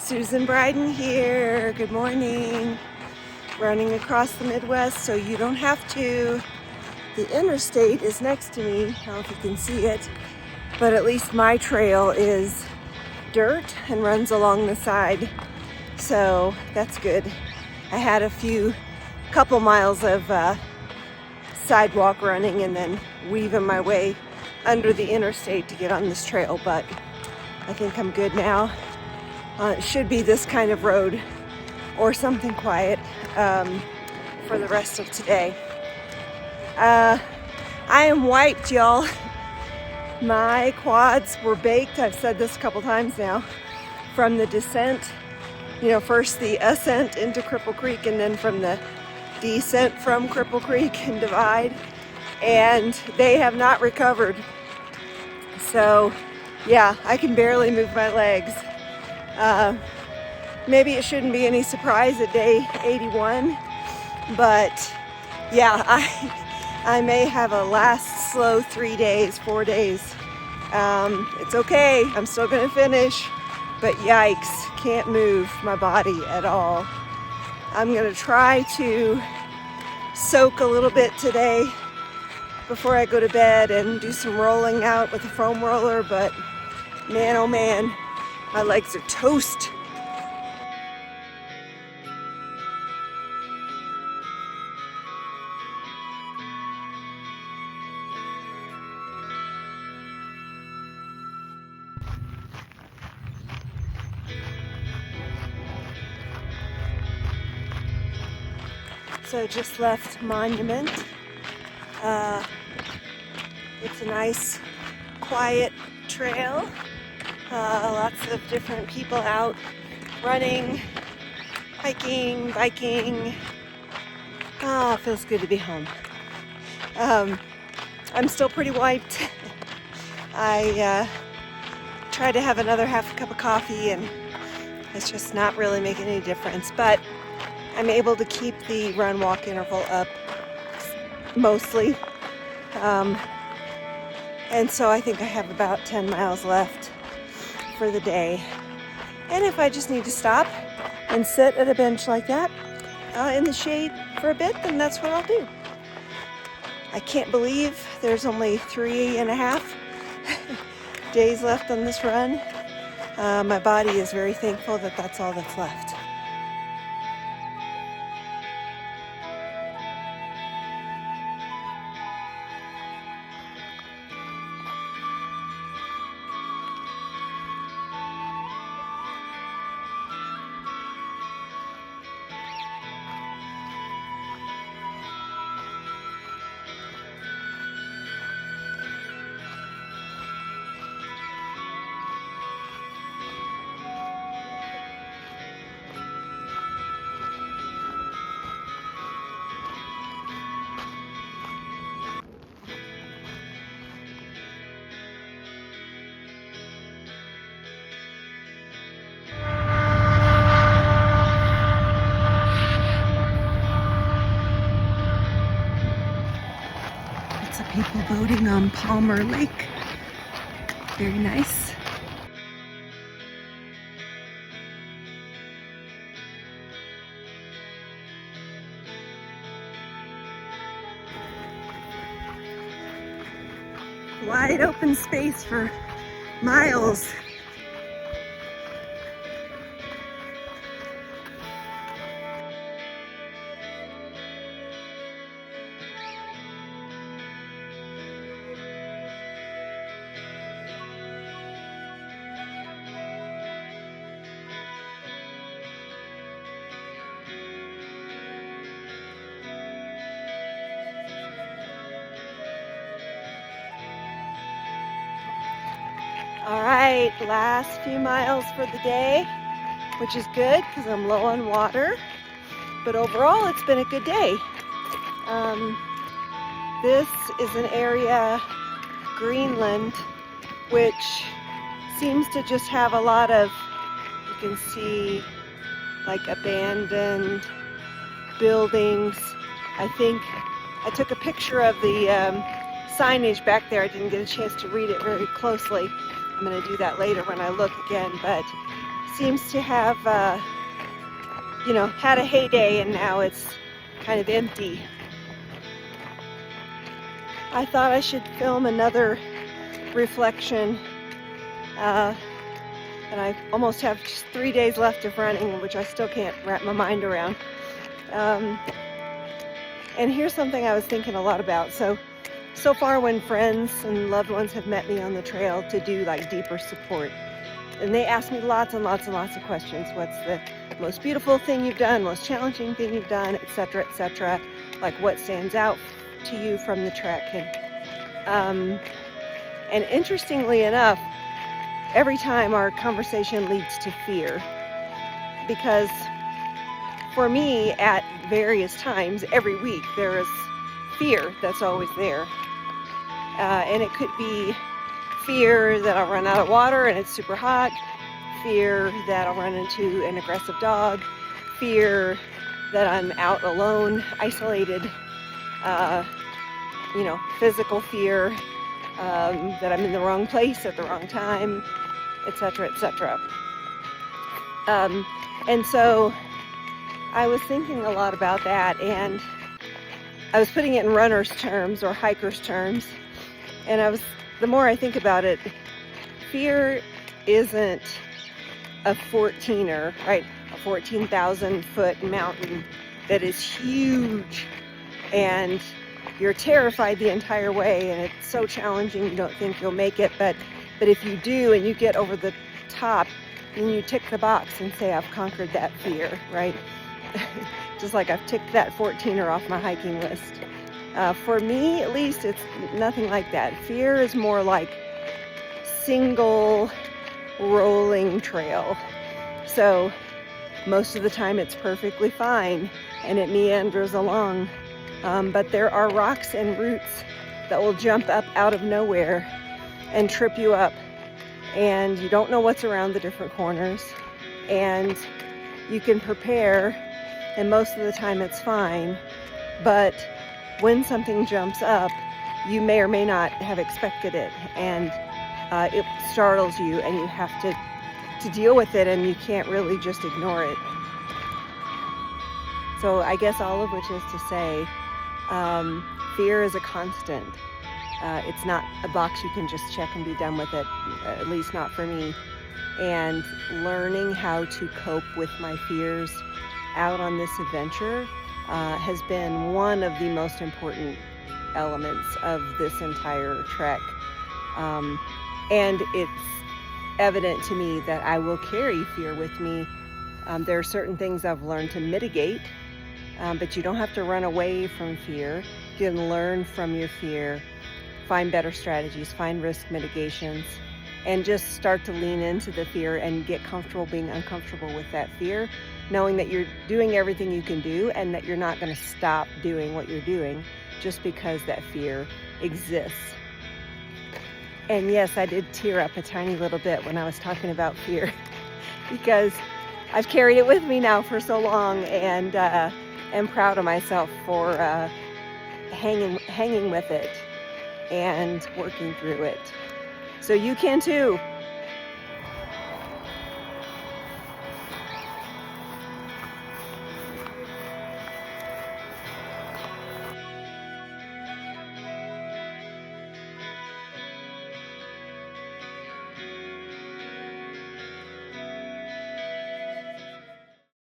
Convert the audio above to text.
Susan Bryden here. Good morning. Running across the Midwest so you don't have to. The interstate is next to me. I don't know if you can see it, but at least my trail is dirt and runs along the side. So that's good. I had a couple miles of sidewalk running and then weaving my way under the interstate to get on this trail, but I think I'm good now. It should be this kind of road or something quiet for the rest of today. I am wiped, y'all. My quads were baked. I've said this a couple times now. From the descent, first the ascent into Cripple Creek and then from the descent from Cripple Creek and Divide. And they have not recovered. So yeah, I can barely move my legs. Maybe it shouldn't be any surprise at day 81, but yeah, I may have a last slow 4 days. It's okay, I'm still gonna finish, but yikes, can't move my body at all. I'm gonna try to soak a little bit today before I go to bed and do some rolling out with a foam roller, but man, oh man, my legs are toast. So just left Monument. It's a nice, quiet trail. Lots of different people out running, hiking, biking. It feels good to be home. I'm still pretty wiped. I tried to have another half a cup of coffee and it's just not really making any difference, but I'm able to keep the run-walk interval up mostly. And so I think I have about 10 miles left for the day. And if I just need to stop and sit at a bench like that in the shade for a bit, then that's what I'll do. I can't believe there's only 3.5 days left on this run. My body is very thankful that that's all that's left. People boating on Palmer Lake. Very nice. Wide open space for miles. All right, last few miles for the day, which is good because I'm low on water, but overall it's been a good day. This is an area, Greenland, which seems to just have a lot of, you can see like abandoned buildings. I think I took a picture of the signage back there. I didn't get a chance to read it very closely. I'm going to do that later when I look again, but seems to have, had a heyday, and now it's kind of empty. I thought I should film another reflection, and I almost have just 3 days left of running, which I still can't wrap my mind around. And here's something I was thinking a lot about. So far when friends and loved ones have met me on the trail to do like deeper support, and they ask me lots and lots and lots of questions. What's the most beautiful thing you've done, most challenging thing you've done, etc., etc. Like what stands out to you from the trek. And interestingly enough, every time our conversation leads to fear, because for me at various times every week there is fear that's always there. And it could be fear that I'll run out of water and it's super hot, fear that I'll run into an aggressive dog, fear that I'm out alone, isolated, physical fear, that I'm in the wrong place at the wrong time, etc., etc. And so I was thinking a lot about that, and I was putting it in runners' terms or hikers' terms. And the more I think about it, fear isn't a 14er, right? A 14,000 foot mountain that is huge, and you're terrified the entire way, and it's so challenging you don't think you'll make it. But if you do and you get over the top, then you tick the box and say, I've conquered that fear, right? Just like I've ticked that 14er off my hiking list. For me, at least, it's nothing like that. Fear is more like single rolling trail. So most of the time it's perfectly fine and it meanders along. But there are rocks and roots that will jump up out of nowhere and trip you up. And you don't know what's around the different corners. And you can prepare, and most of the time it's fine. But when something jumps up, you may or may not have expected it, and it startles you, and you have to deal with it, and you can't really just ignore it. So I guess all of which is to say, fear is a constant. It's not a box you can just check and be done with it, at least not for me. And learning how to cope with my fears out on this adventure has been one of the most important elements of this entire trek. And it's evident to me that I will carry fear with me. There are certain things I've learned to mitigate, but you don't have to run away from fear. You can learn from your fear, find better strategies, find risk mitigations, and just start to lean into the fear and get comfortable being uncomfortable with that fear, knowing that you're doing everything you can do and that you're not going to stop doing what you're doing just because that fear exists. And yes, I did tear up a tiny little bit when I was talking about fear because I've carried it with me now for so long, and am proud of myself for hanging with it and working through it. So you can too.